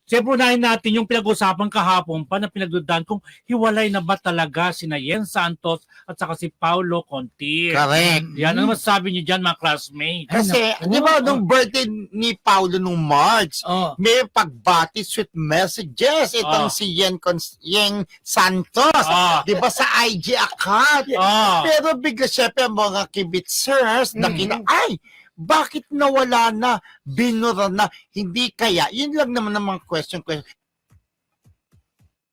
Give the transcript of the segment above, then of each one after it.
Siyempre, unahin natin yung pinag-usapan kahapon pa na pinagdudahan kung hiwalay na ba talaga sina Yen Santos at saka si Paulo Contis. Correct. Yan, ano masasabi niyo dyan, mga classmates? Kasi, di ba, nung birthday ni Paulo nung March, may pagbati, sweet messages. Itong si Yen Santos. Di ba, sa IG account. Pero bigla syempre ang mga kibitzers, nakita, ay, bakit nawala na, binura na, hindi kaya? Yun lang naman ang mga question.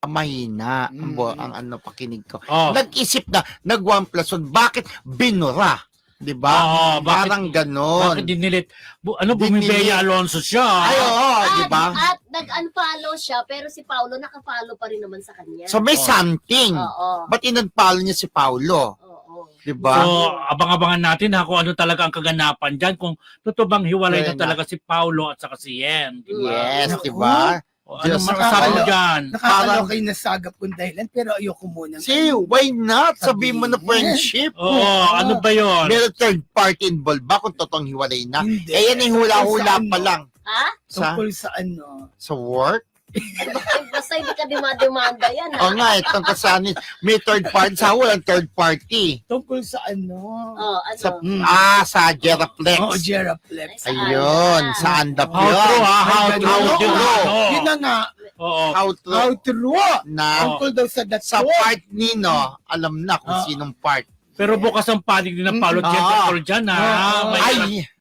Mahina ang ano pakinig ko. Nag-isip na, nag 1 plus 1, bakit binura? Diba? Parang ganon. Bakit dinilit? Bumibeya Alonso siya. Ay, diba? At nag-unfollow siya, pero si Paulo naka-follow pa rin naman sa kanya. So may something. Ba't in-unfollow niya si Paulo? Diba? So, abang-abangan natin kung ano talaga ang kaganapan dyan, kung totoo bang hiwalay na talaga si Paulo at saka si Yen. Diba? Yes, diba? Ano masasabi mo dyan? Nakakalo kayo nasagap kong dahilan, pero ayoko muna. See, why not? Sabihin mo na friendship. Ano ba yun? Meron third party involved ba kung totoong hiwalay na? Hindi. Eh, yan yung hula-hula pa lang. Ha? Tungkol sa ano? Sa work? Basta hindi ka demanda yan. O nga, itong kasanin, may third party. Sa walang third party. Tungkol sa ano? Ano? Sa Geraplex. Geraplex. Ayun, sa Andap How true, yun. how true. Yun na nga. How true. Na, Tungkol daw sa dato. sa part nino, alam na kung sinong part. Pero bukas ang panig din ng Paulo at Yen tungkol dyan, ha? Ay,